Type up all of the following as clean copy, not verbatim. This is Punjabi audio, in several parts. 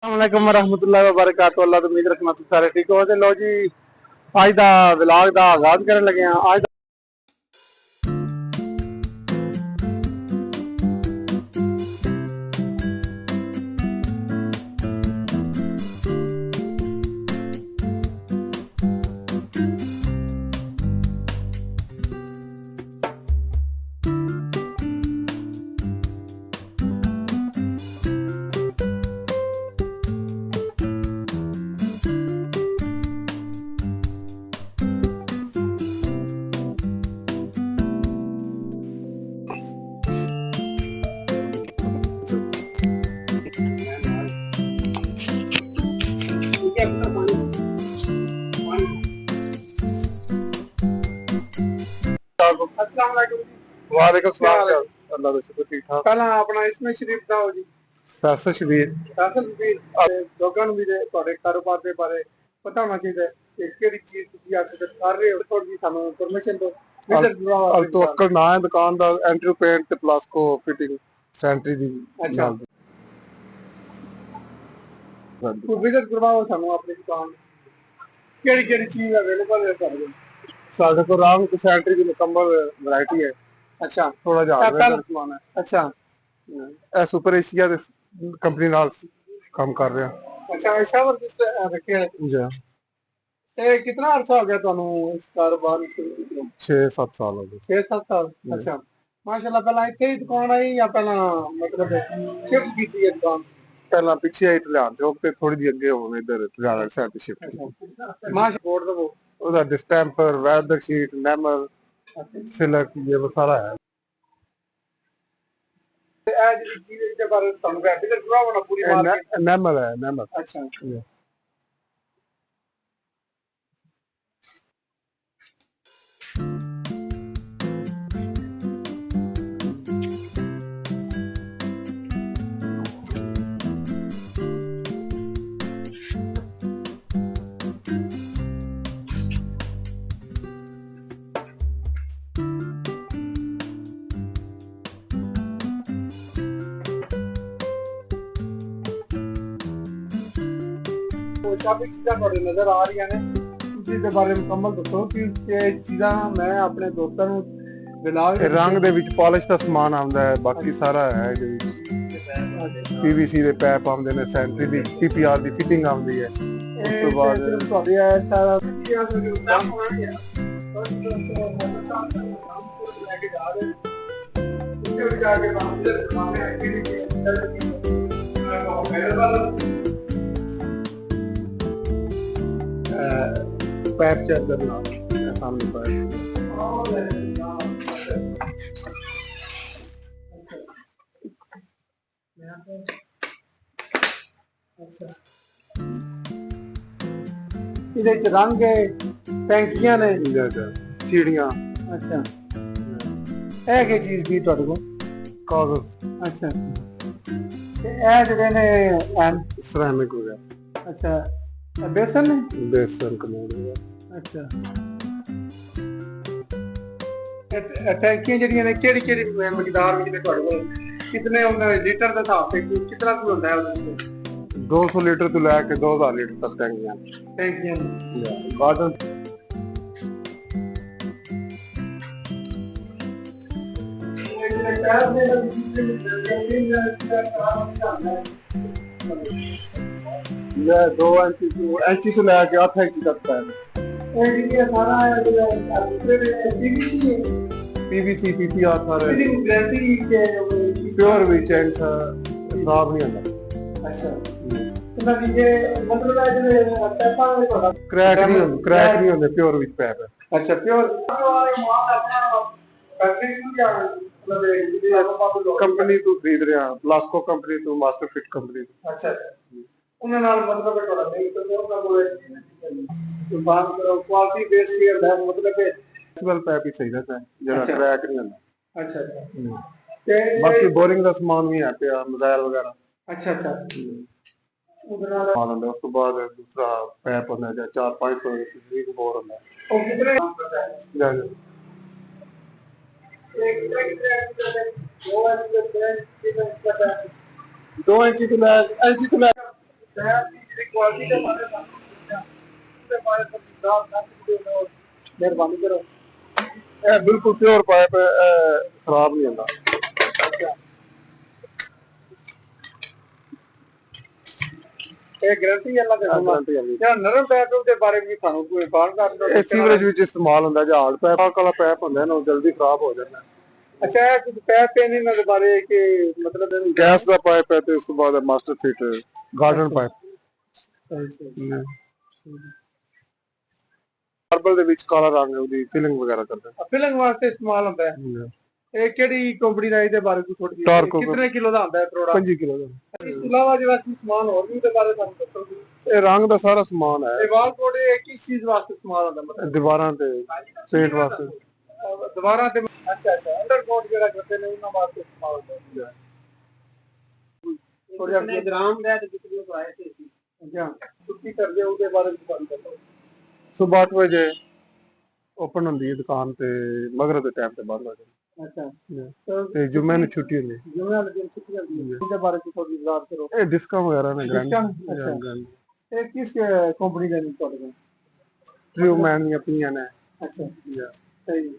अस्सलामुअलैकुम वरहमतुल्लाहि वबरकातुहू। अल्लाह तो उम्मीद रखना तुम सारे ठीक हो। ते लो जी अज दा व्लॉग दा आगाज करन लगे हैं। आज वालेकुम सलाम। अल्लाह का शुक्र ठीक ठाक। पहला अपना इसमें शरीफ दाओ जी। फैसल शबीर लोगों भी ਤੁਹਾਡੇ ਕਾਰੋਬਾਰ ਦੇ ਬਾਰੇ ਪਤਾ ਹੋਣਾ ਚਾਹੀਦਾ ਕਿ ਕਿਹੜੀ ਚੀਜ਼ ਤੁਸੀਂ ਅੱਜ ਤੱਕ ਕਰ ਰਹੇ ਹੋ। ਥੋੜੀ ਜਿਹੀ ਸਾਨੂੰ ਇਨਫੋਰਮੇਸ਼ਨ ਦਿਓ। ਅਲ ਤਵੱਕਲ ਨਾ ਹੈ ਦੁਕਾਨ ਦਾ। ਐਂਟਰੀ ਪੇਂਟ ਤੇ ਪਲਾਸਕੋ ਫਿਟਿੰਗ ਸੈਂਟਰੀ ਦੀ। ਅੱਛਾ ਕੋਈ ਵਿਜ਼ਿਟ ਕਰਵਾਓ ਸਾਨੂੰ ਆਪਣੀ ਦੁਕਾਨ। ਕਿਹੜੀ ਕਿਹੜੀ ਚੀਜ਼ ਅਵੇਲੇਬਲ ਹੈ ਤੁਹਾਡੇ ਕੋਲ? ਸਾਡੇ ਕੋਲ ਰਾਮ की सैंट्री की मुकम्मल वैरायटी है। अच्छा थोड़ा जिहा समान है। अच्छा ਇਹ ਸੁਪਰ ਏਸ਼ੀਆ ਦੇ ਕੰਪਨੀ ਨਾਲ ਕੰਮ ਕਰ ਰਿਹਾ। अच्छा शावर किस रखे हैं जी। ਇਹ ਕਿੰਨਾ ਅਰਸਾ ਹੋ ਗਿਆ ਤੁਹਾਨੂੰ ਇਸ ਕਾਰੋਬਾਰ ਵਿੱਚ? 6-7 ਸਾਲ ਹੋ ਗਏ। 6-7 ਸਾਲ। ਅੱਛਾ ਮਾਸ਼ਾਅੱਲਾ। ਪਹਿਲਾਂ ਇੱਥੇ ਹੀ ਦੁਕਾਨ ਆਈ ਜਾਂ ਪਹਿਲਾਂ ਮਤਲਬ ਸ਼ਿਫਟ ਕੀਤੀ ਹੈ ਦੁਕਾਨ? ਪਹਿਲਾਂ ਪਿੱਛੇ ਆਈ ਢਲਾਨ ਚੌਕ ਤੇ ਥੋੜੀ ਜਿਹੀ ਅੱਗੇ ਹੋਵੇ ਇਧਰ ਢਲਾਨ ਸਾਈਡ ਤੇ ਸ਼ਿਫਟ। ਮਾਸ਼ਾ ਬੋਰਡ ਦਵੋ ਉਹਦਾ डिस्टेंपर वेदर शीट नैमल सिलक ये वो सारा है। नैमल है नैमल। अच्छा काफी चीज़ा थोड़े नजर आ रही ने। इसके बारे में मुकम्मल दसो कि चीज़ा मैं अपने दोस्तों ਨੂੰ रंग ਦੇ ਵਿੱਚ ਪਾਲਿਸ਼ ਦਾ ਸਮਾਨ ਆਉਂਦਾ ਹੈ। ਬਾਕੀ ਸਾਰਾ ਹੈ ਇਹਦੇ ਵਿੱਚ ਪੀਵੀਸੀ ਦੇ ਪੈਪ ਆਉਂਦੇ ਨੇ। ਸੈਂਟਰੀ ਦੀ ਪੀਪੀਆਰ ਦੀ ਫਿਟਿੰਗ ਆਉਂਦੀ ਹੈ। ਉਸ ਤੋਂ ਬਾਅਦ ਤੁਹਾਡੀ ਇਹ ਸਾਰਾ पैप चेक करना सामने पैप। ਇਹਦੇ ਚ ਰੰਗ ਟੈਂਕੀਆਂ ਨੇ ਸੀੜੀਆਂ। ਅੱਛਾ ਇਹ ਕੀ ਚੀਜ਼ ਵੀ ਤੁਹਾਡੇ ਕੋਲ? ਕਾਗਜ਼। ਅੱਛਾ ਤੇ ਇਹ ਜਿਹੜੇ ਨੇ ਸਿਰੈਮਿਕ ਹੋ ਗਿਆ। ਅੱਛਾ बेसन है? बेसन कमोड है। अच्छा टैंकियां ਜਿਹੜੀਆਂ ਨੇ ਕਿਹੜੀ ਕਿਹੜੀ ਮਿਕਦਾਰ ਵਿੱਚ ਨੇ ਤੁਹਾਡੇ ਕੋਲ? ਕਿੰਨੇ ਹੁੰਦਾ ਲੀਟਰ ਦੇ ਹਿਸਾਬ ਤੇ ਕਿੰਨਾ ਕੁ ਹੁੰਦਾ ਹੈ ਉਹਦੇ ਵਿੱਚ? 200 ਲੀਟਰ ਤੋਂ ਲੈ ਕੇ 2000 ਲੀਟਰ ਤੱਕ ਟੈਂਕੀਆਂ ਕਾਟਨ। ये 2 इंची से लेके 8 इंची तक है। पीवीसी पीपीआर सारा प्योर भी चैन खराब नहीं होता। अच्छा क्रैक नहीं होंगे प्योर विच पैप है। अच्छा प्योर कंपनी तू खरीद रहे हैं प्लास्को कंपनी तू मास्टर फिट कंपनी। अच्छा ਉਹਨਾਂ ਨਾਲ ਮਤਲਬ ਤੁਹਾਡਾ ਨਹੀਂ ਤਾਂ ਉਹਨਾਂ ਕੋਲ ਬਾਤ ਕਰੋ ਕੁਆਲਿਟੀ ਬੇਸ ਕੀ ਹੁੰਦਾ ਮਤਲਬ ਕਿ ਸਿਵਲ ਪੈਪ ਹੀ ਚਾਹੀਦਾ ਹੈ ਜਿਹੜਾ ਕ੍ਰੈਕ ਨਹੀਂ ਹੁੰਦਾ। ਅੱਛਾ ਤੇ ਬਾਕੀ ਬੋਰਿੰਗ ਦਾ ਸਮਾਨ ਵੀ ਹੈ ਪਿਆ ਮਜ਼ਾਇਲ ਵਗੈਰਾ। ਅੱਛਾ ਅੱਛਾ ਉਹਦੇ ਨਾਲ ਆ ਲੈਂਦਾ। ਉਸ ਤੋਂ ਬਾਅਦ ਦੂਸਰਾ ਪੈਪ ਹੁੰਦਾ ਜਾਂ 4-500 ਇੱਕ ਬੋਰ ਹੁੰਦਾ। ਉਹ ਕਿਤਨੇ ਜਾ ਜਾ 2 इंची तो मैं ਟਾਇਰ ਦੀ ਕੁਆਲਿਟੀ ਦੇ ਬਾਰੇ ਸਾਨੂੰ ਦੇ ਬਾਰੇ ਸਰਦਾਰ ਦੱਸ ਮਿਹਰਬਾਨੀ ਕਰੋ। ਇਹ ਬਿਲਕੁਲ ਪਿਓਰ ਪਾਈਪ ਖਰਾਬ ਨਹੀਂ ਹੁੰਦਾ। ਇਹ ਗਾਰੰਟੀ ਵਾਲਾ ਦੇ ਗਾਰੰਟੀ ਵਾਲੀ। ਜਿਹੜਾ ਨਰਮ ਪੈਪ ਦੇ ਬਾਰੇ ਵੀ ਸਾਨੂੰ ਕੋਈ ਬਾਹਰ ਦਾ ਇਹ ਸੀਵਰੇਜ ਵਿੱਚ ਇਸਤੇਮਾਲ ਹੁੰਦਾ। ਜਾਂ ਹਾਰਡ ਪੈਪ ਵਾਲਾ ਪੈਪ ਹੁੰਦਾ ਨਾ ਉਹ ਜਲਦੀ ਖਰਾਬ ਹੋ ਜਾਂਦਾ। ਅੱਛਾ ਕੁਝ ਪੈਪ ਤੇ ਨਹੀਂ ਇਹਨਾਂ ਦੇ ਬਾਰੇ ਕਿ ਮਤਲਬ ਗੈਸ ਦਾ ਪਾਈਪ ਹੈ ਤੇ ਉਸ ਤੋਂ ਬਾਅਦ master fit garden pipe. Marble ਦੇ ਵਿੱਚ ਕਾਲਾ ਰੰਗ ਉਹਦੀ ਫਿਲਿੰਗ ਵਗੈਰਾ ਕਰਦਾ। ਫਿਲਿੰਗ ਵਾਸਤੇ ਇਸਤੇਮਾਲ ਹੁੰਦਾ ਹੈ। ਇਹ ਕਿਹੜੀ ਕੰਪਨੀ ਦਾ ਇਹਦੇ ਬਾਰੇ ਕੋਈ ਥੋੜੀ ਕਿੰਨੇ ਕਿਲੋ ਦਾ ਹੁੰਦਾ ਹੈ ਪ੍ਰੋਡਕਟ? 5 ਕਿਲੋ ਦਾ। ਇਸ ਤੋਂ ਇਲਾਵਾ ਜਿਹੜਾ ਸਮਾਨ ਹੋਰ ਵੀ ਦੇ ਬਾਰੇ ਤੁਹਾਨੂੰ ਦੱਸੋ। ਇਹ ਰੰਗ ਦਾ ਸਾਰਾ ਸਮਾਨ ਹੈ। ਇਹ ਵਾਲ ਕੋਡ ਕਿਸ ਚੀਜ਼ ਵਾਸਤੇ ਇਸਤੇਮਾਲ ਹੁੰਦਾ? ਮਤਲਬ ਦੀਵਾਰਾਂ ਤੇ ਪੇਂਟ ਵਾਸਤੇ। ਦੀਵਾਰਾਂ ਤੇ ਅੱਛਾ ਅੰਡਰਕੋਟ ਜਿਹੜਾ ਕਰਦੇ ਨੇ ਉਹਨਾਂ ਵਾਸਤੇ ਇਸਤੇਮਾਲ ਹੁੰਦਾ ਹੈ। ਕਿੰਨੇ ਗ੍ਰਾਮ ਦਾ ਤੇ ਕਿੰਨੇ ਪ੍ਰਾਈਸ ਹੈ ਸੀ? ਅੱਛਾ ਛੁੱਟੀ ਕਰਦੇ ਉਹਦੇ ਬਾਰੇ ਵੀ ਤੁਹਾਨੂੰ ਦੱਸੋ। ਸੁਬਹ 8 ਵਜੇ ਓਪਨ ਹੁੰਦੀ ਹੈ ਦੁਕਾਨ ਤੇ ਮਗਰ ਦੇ ਟਾਈਮ ਤੇ ਬੰਦ ਹੋ ਜਾਂਦੀ। ਅੱਛਾ ਤੇ ਜੁਮੇ ਨੂੰ ਛੁੱਟੀ ਹੁੰਦੀ ਹੈ। ਜੁਮੇ ਵਾਲੇ ਦਿਨ ਛੁੱਟੀ ਹੁੰਦੀ ਹੈ। ਇਹਦੇ ਬਾਰੇ ਥੋੜੀ ਬਾਤ ਕਰੋ। ਇਹ ਡਿਸਕਾਊਂਟ ਵਗੈਰਾ ਨੇ ਅੱਛਾ ਇਹ ਕਿਸ ਕੰਪਨੀ ਦਾ ਤੁਹਾਡੇ ਕੋਲ? ਟ੍ਰਿਊਮੈਨ ਦੀਆਂ ਪਈਆਂ ਨੇ। ਅੱਛਾ ਸਹੀ।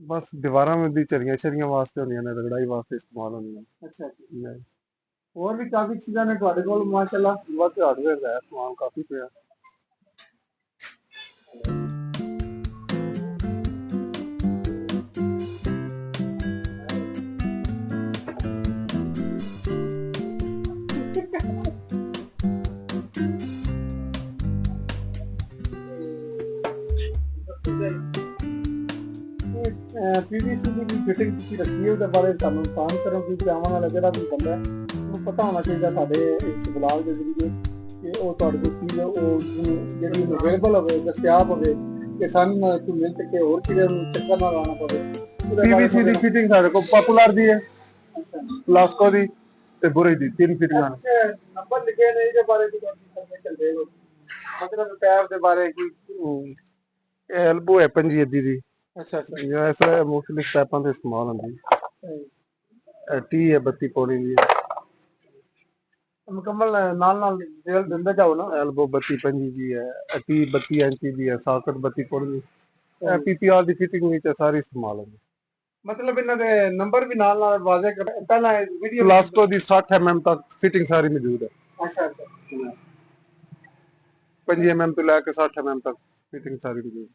ਬਸ ਦੀਵਾਰਾਂ ਦੀ ਚਰੀਆਂ ਵਾਸਤੇ ਹੁੰਦੀਆਂ ਨੇ, ਰਗੜਾਈ ਵਾਸਤੇ ਇਸਤੇਮਾਲ ਹੁੰਦੀਆਂ। ਅੱਛਾ ਹੋਰ ਵੀ ਕਾਫੀ ਚੀਜ਼ਾਂ ਨੇ ਤੁਹਾਡੇ ਕੋਲ ਮਾਸ਼ਾਅੱਲਾ। ਬਸ ਹਾਰਡਵੇਅਰ ਦਾ ਸਮਾਨ ਕਾਫੀ ਪਿਆ। पीवीसी की फिटिंग की रखी है बारे काम करो क्योंकि आने वाला जो भी बंदा है उन्हें पता होना चाहिए साढ़े इस ब्लॉग के जरिए कि वो थोड़ी कोई चीज़ जी अवेलेबल हो दस्तियाब हो कि सानू मिल सके और चीज़ें चक्कर ना लाना पवे। पीवीसी की फिटिंग साढ़े को पॉपुलर दी है, लास्को दी ते बुरे दी तीन फिटिंग नंबर लिखे ने इहदे बारे च इन्फॉर्मेशन दे दो। मतलब पैर दे बारे की एल्बो है 5 अद्दी दी। अच्छा अच्छा ऐसा मुख्तलिफ पैपों का इस्तेमाल होता है। टी है 32 पौड़ी दी मुकम्मल नाल जेल दिंदे जाओ ना। एल्बो 32 5 दी है, टी 32 इंच दी है, सॉकेट 32 पौड़ी दी। पीपीआर दी फिटिंग विच सारी इस्तेमाल होंदी। मतलब इन्हां दे नंबर भी नाल वाज़े कर पहला वीडियो लास्को दी 60 mm तक फिटिंग सारी मौजूद है। अच्छा अच्छा 5 mm तो लेके 60 mm तक फिटिंग सारी मौजूद है।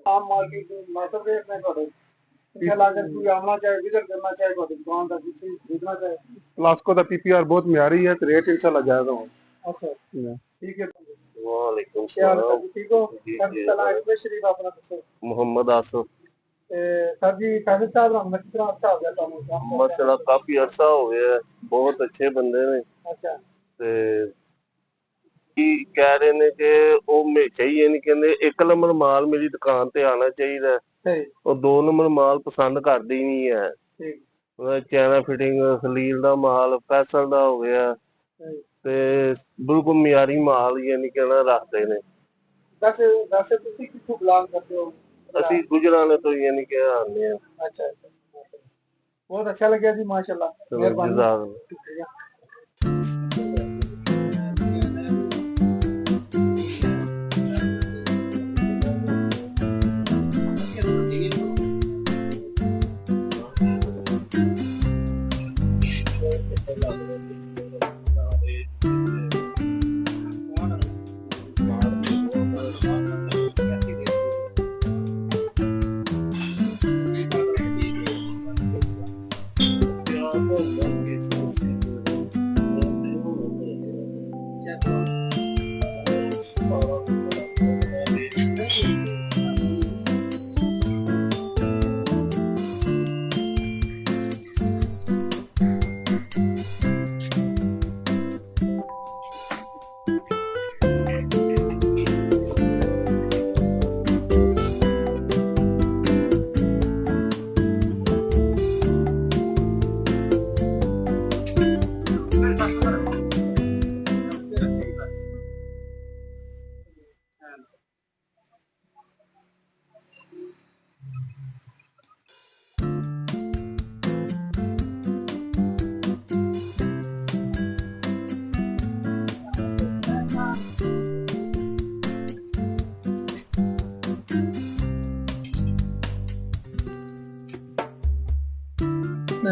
आम मार्केट में मास्टर रेट में थोड़े अच्छा लागत कोई आना चाहे विजिट करना चाहे तो दुकान का कुछ खरीदना चाहे लास्को दा पीपीआर बहुत म्यारी है तो रेट इंशाल्लाह जायज़ हो। अच्छा ठीक है। वालेकुम सलाम ठीक हो। शरीफ अपना दसो। मोहम्मद आसिफ सर जी फैज़ल साहब रहमत कितना अच्छा हो गया काम माशाल्लाह काफी अरसा हो गया। बहुत अच्छे बंदे ने। अच्छा ते कह रहे ने कि वो हमेशा ही ये नहीं कहते 1 नंबर माल मेरी दुकान ते आना चाहिए और 2 नंबर माल पसंद करते ही नहीं है। चैना फिटिंग खलील दा माल फैसल दा हो गया ते बिल्कुल म्यारी माल यानी कहना रखते ने। वैसे तुसी कित्थों बिलोंग करते हो? ਅਸੀਂ ਗੁਜਰਾਣੇ ਤੋਂ यानी कि आने हैं। अच्छा बहुत अच्छा लगा जी माशाल्लाह मेहरबानी।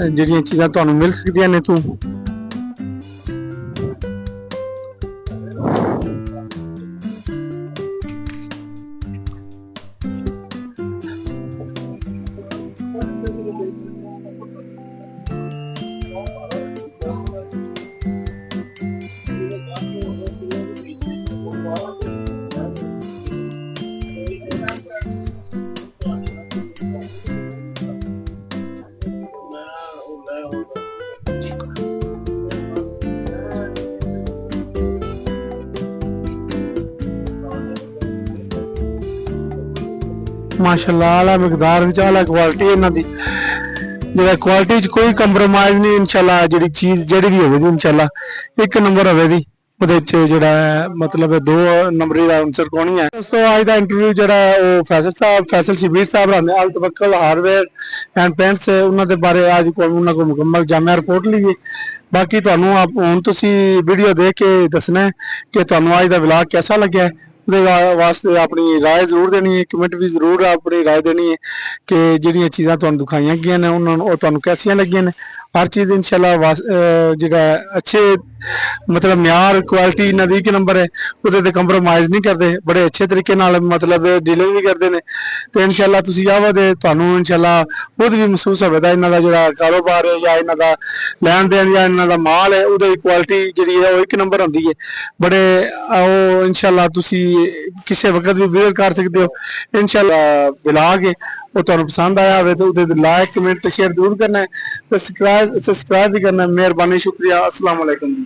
ਜਿਹੜੀਆਂ ਚੀਜ਼ਾਂ ਤੁਹਾਨੂੰ ਮਿਲ ਸਕਦੀਆਂ ਨੇ ਤੂੰ माशाल्लाह आला मकदार विच आला क्वालिटी इन्हां दी जेड़ा क्वालिटी च कोई कंप्रोमाइज नहीं इंशाल्लाह जेड़ी चीज जेड़ी भी होवेगी इंशाल्लाह एक नंबर होवेगी ਉਹਦੇ ਚ ਜਿਹੜਾ ਮਤਲਬ 2 ਨੰਬਰੀ ਦਾ ਆਨਸਰ ਕੋਣੀ ਹੈ ਦੋਸਤੋ ਅੱਜ ਦਾ ਇੰਟਰਵਿਊ ਜਿਹੜਾ ਉਹ ਫੈਸਲ ਸ਼ਬੀਰ ਸਾਹਿਬ रहने अल तवक्कल हार्डवेयर एंड पेंट्स ਉਹਨਾਂ ਦੇ ਬਾਰੇ ਅੱਜ ਉਹਨਾਂ ਕੋ ਮੁਕੰਮਲ ਜਾਮਿਆ ਰਿਪੋर्ट ਲਈਏ ਬਾਕੀ ਤੁਹਾਨੂੰ ਹੁਣ ਤੁਸੀਂ ਵੀਡੀਓ ਦੇਖ ਕੇ ਦੱਸਣਾ ਕਿ ਤੁਹਾਨੂੰ ਅੱਜ ਦਾ ਵਲੌਗ ਕਿਹਦਾ ਲੱਗਿਆ ਉਹਦੇ ਵਾਸਤੇ ਆਪਣੀ ਰਾਏ ਜ਼ਰੂਰ ਦੇਣੀ ਹੈ ਕਮੈਂਟ ਵੀ ਜ਼ਰੂਰ ਆਪਣੀ ਰਾਏ ਦੇਣੀ ਹੈ ਕਿ ਜਿਹੜੀਆਂ ਚੀਜ਼ਾਂ ਤੁਹਾਨੂੰ ਦਿਖਾਈਆਂ ਗਈਆਂ ਨੇ ਉਹਨਾਂ ਨੂੰ ਉਹ ਤੁਹਾਨੂੰ ਕਿਹਦੀਆਂ ਲੱਗੀਆਂ ਨੇ हर चीज इंशाल्लाह जो अच्छे मतलब म्यार क्वालिटी इन्हां दी 1 नंबर है उहदे ते कंप्रोमाइज नहीं करते बड़े अच्छे तरीके नाल मतलब डीलिंग भी करते हैं तो इंशाल्लाह तुसीं आवा दे तुहानूं इंशाल्लाह खुद भी महसूस होवेगा इन्हां दा जिहड़ा कारोबार है या इन्हां दा लैन देन या इन्हां दा माल है उहदी क्वालिटी जिहड़ी है वो 1 नंबर हुंदी है बड़े इंशाल्लाह तुसीं किसी वक्त भी विजिट कर सकते हो इंशाल्लाह ब्लॉग है वो तुहानूं पसंद आया हो तो उहदे लाइक कमेंट शेयर जरूर करना है तो सब्सक्राइब भी करना है मेहरबानी शुक्रिया अस्सलाम वालेकुम।